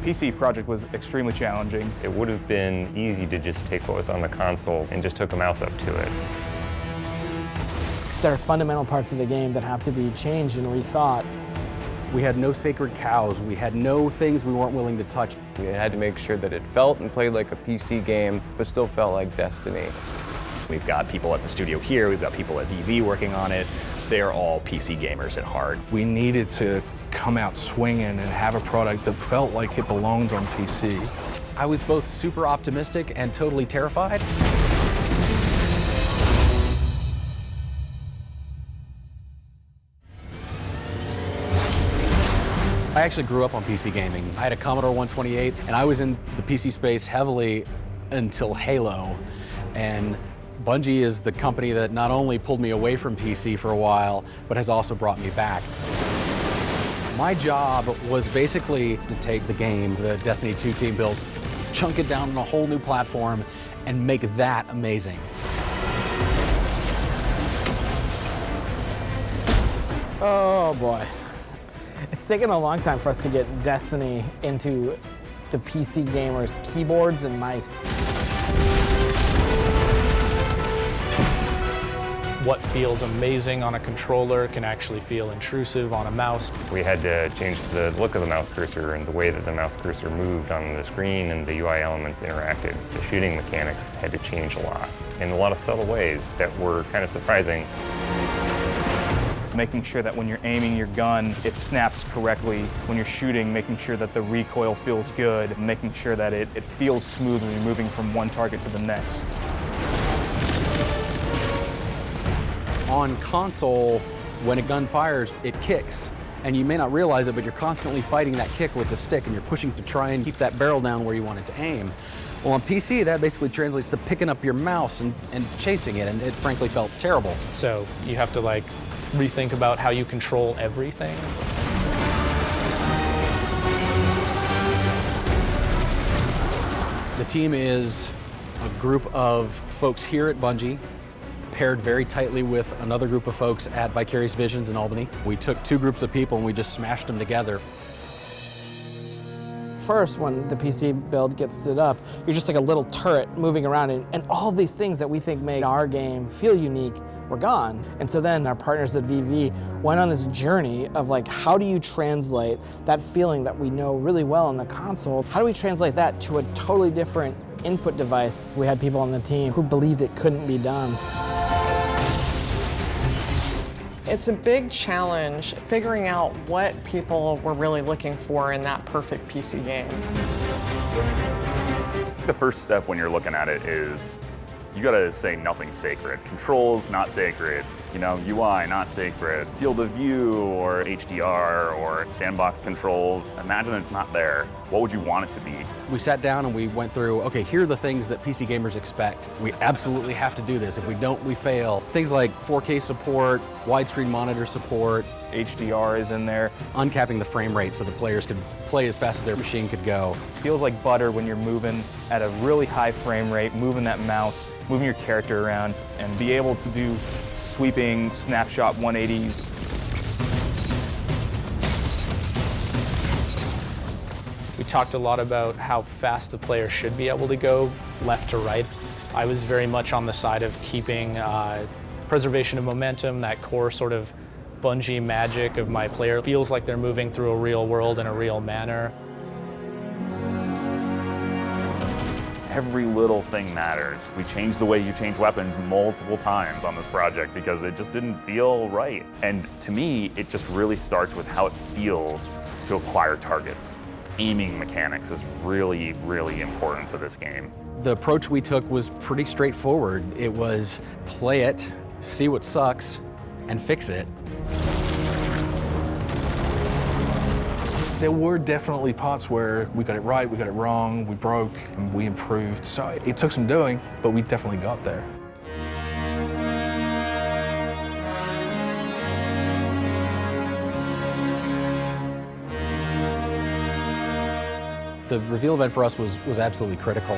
PC project was extremely challenging. It would have been easy to just take what was on the console and just hook a mouse up to it. There are fundamental parts of the game that have to be changed and rethought. We had no sacred cows. We had no things we weren't willing to touch. We had to make sure that it felt and played like a PC game, but still felt like Destiny. We've got people at the studio here, we've got people at VV working on it. They're all PC gamers at heart. We needed to come out swinging and have a product that felt like it belonged on PC. I was both super optimistic and totally terrified. I actually grew up on PC gaming. I had a Commodore 128, and I was in the PC space heavily until Halo. And Bungie is the company that not only pulled me away from PC for a while, but has also brought me back. My job was basically to take the game the Destiny 2 team built, chunk it down on a whole new platform, and make that amazing. Oh boy. It's taken a long time for us to get Destiny into the PC gamers' keyboards and mice. What feels amazing on a controller can actually feel intrusive on a mouse. We had to change the look of the mouse cursor and the way that the mouse cursor moved on the screen and the UI elements interacted. The shooting mechanics had to change a lot in a lot of subtle ways that were kind of surprising. Making sure that when you're aiming your gun, it snaps correctly. When you're shooting, making sure that the recoil feels good, making sure that it feels smooth when you're moving from one target to the next. On console, when a gun fires, it kicks. And you may not realize it, but you're constantly fighting that kick with the stick and you're pushing to try and keep that barrel down where you want it to aim. Well, on PC, that basically translates to picking up your mouse and chasing it, and it frankly felt terrible. So you have to rethink about how you control everything. The team is a group of folks here at Bungie, paired very tightly with another group of folks at Vicarious Visions in Albany. We took two groups of people and we just smashed them together. First, when the PC build gets stood up, you're just like a little turret moving around, and all these things that we think make our game feel unique were gone. And so then our partners at VV went on this journey of how do you translate that feeling that we know really well on the console? How do we translate that to a totally different input device? We had people on the team who believed it couldn't be done. It's a big challenge figuring out what people were really looking for in that perfect PC game. The first step when you're looking at it is you gotta say nothing's sacred. Controls, not sacred. UI, not sacred. Field of view or HDR or sandbox controls. Imagine it's not there. What would you want it to be? We sat down and we went through, okay, here are the things that PC gamers expect. We absolutely have to do this. If we don't, we fail. Things like 4K support, widescreen monitor support. HDR is in there. Uncapping the frame rate so the players could play as fast as their machine could go. Feels like butter when you're moving at a really high frame rate, moving that mouse, moving your character around, and be able to do sweeping snapshot 180s. We talked a lot about how fast the player should be able to go left to right. I was very much on the side of keeping preservation of momentum, that core sort of Bungie magic of my player feels like they're moving through a real world in a real manner. Every little thing matters. We changed the way you change weapons multiple times on this project because it just didn't feel right. And to me, it just really starts with how it feels to acquire targets. Aiming mechanics is really, really important to this game. The approach we took was pretty straightforward. It was play it, see what sucks, and fix it. There were definitely parts where we got it right, we got it wrong, we broke, and we improved. So it took some doing, but we definitely got there. The reveal event for us was absolutely critical.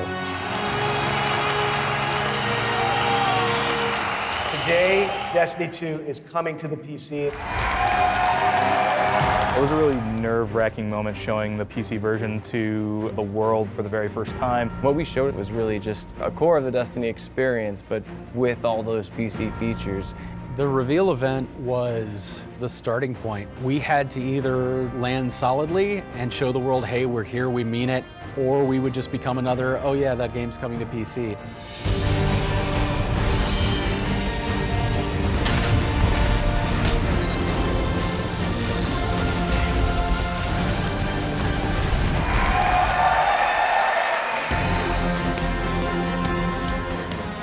Today, Destiny 2 is coming to the PC. It was a really nerve-wracking moment showing the PC version to the world for the very first time. What we showed was really just a core of the Destiny experience, but with all those PC features. The reveal event was the starting point. We had to either land solidly and show the world, hey, we're here, we mean it, or we would just become another, oh yeah, that game's coming to PC.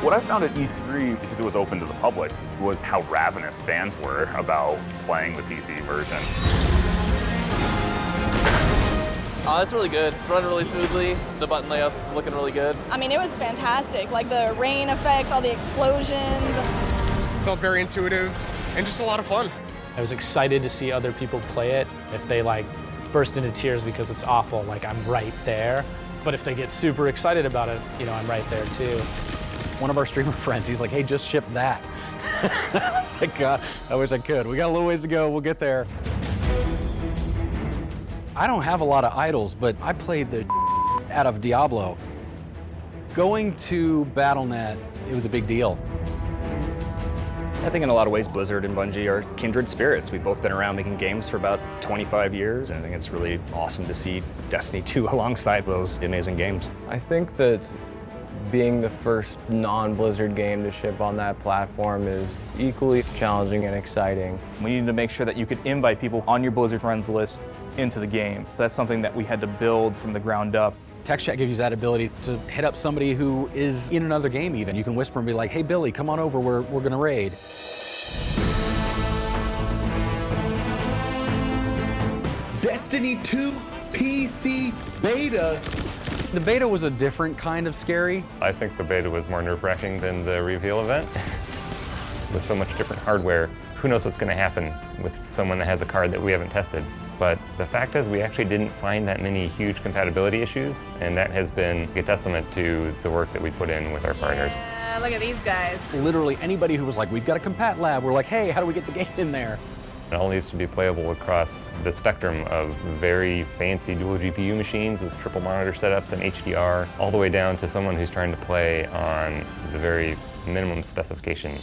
What I found at E3, because it was open to the public, was how ravenous fans were about playing the PC version. It's really good. It's running really smoothly. The button layout's looking really good. I mean, it was fantastic. Like the rain effects, all the explosions. Felt very intuitive and just a lot of fun. I was excited to see other people play it. If they like burst into tears because it's awful, like I'm right there. But if they get super excited about it, you know, I'm right there too. One of our streamer friends, he's like, hey, just ship that. I was like, God, I wish I could. We got a little ways to go, we'll get there. I don't have a lot of idols, but I played the out of Diablo. Going to Battle.net, it was a big deal. I think in a lot of ways, Blizzard and Bungie are kindred spirits. We've both been around making games for about 25 years, and I think it's really awesome to see Destiny 2 alongside those amazing games. I think that being the first non-Blizzard game to ship on that platform is equally challenging and exciting. We needed to make sure that you could invite people on your Blizzard friends list into the game. That's something that we had to build from the ground up. Text chat gives you that ability to hit up somebody who is in another game even. You can whisper and be like, hey Billy, come on over, we're gonna raid. Destiny 2 PC Beta. The beta was a different kind of scary. I think the beta was more nerve-wracking than the reveal event. With so much different hardware, who knows what's going to happen with someone that has a card that we haven't tested. But the fact is we actually didn't find that many huge compatibility issues, and that has been a testament to the work that we put in with our partners. Look at these guys. Literally anybody who was like, we've got a compat lab, we're like, hey, how do we get the game in there? It all needs to be playable across the spectrum of very fancy dual GPU machines with triple monitor setups and HDR, all the way down to someone who's trying to play on the very minimum specification.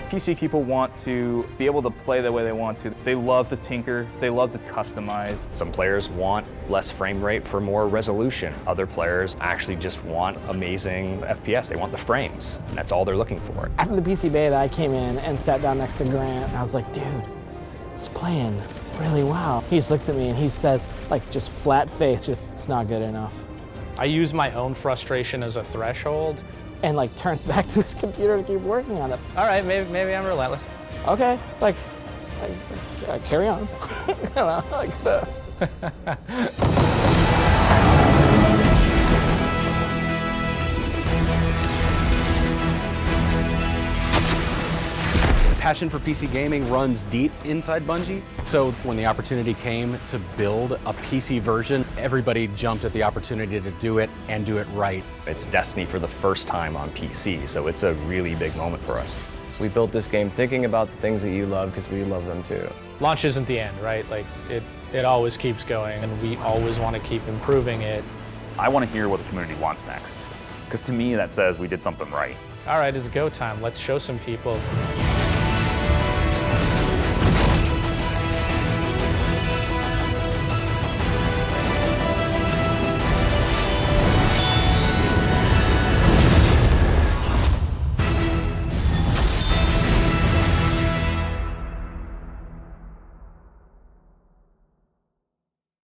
PC people want to be able to play the way they want to. They love to tinker, they love to customize. Some players want less frame rate for more resolution. Other players actually just want amazing FPS. They want the frames. That's all they're looking for. After the PC beta, I came in and sat down next to Grant, and I was like, dude, it's playing really well. He just looks at me and he says, like, just flat face, just, it's not good enough. I use my own frustration as a threshold. And like turns back to his computer to keep working on it. All right, maybe I'm relentless. Okay, like carry on. I don't know, like the. Passion for PC gaming runs deep inside Bungie. So when the opportunity came to build a PC version, everybody jumped at the opportunity to do it and do it right. It's Destiny for the first time on PC, so it's a really big moment for us. We built this game thinking about the things that you love because we love them too. Launch isn't the end, right? Like it always keeps going, and we always want to keep improving it. I want to hear what the community wants next, because to me that says we did something right. All right, it's go time. Let's show some people.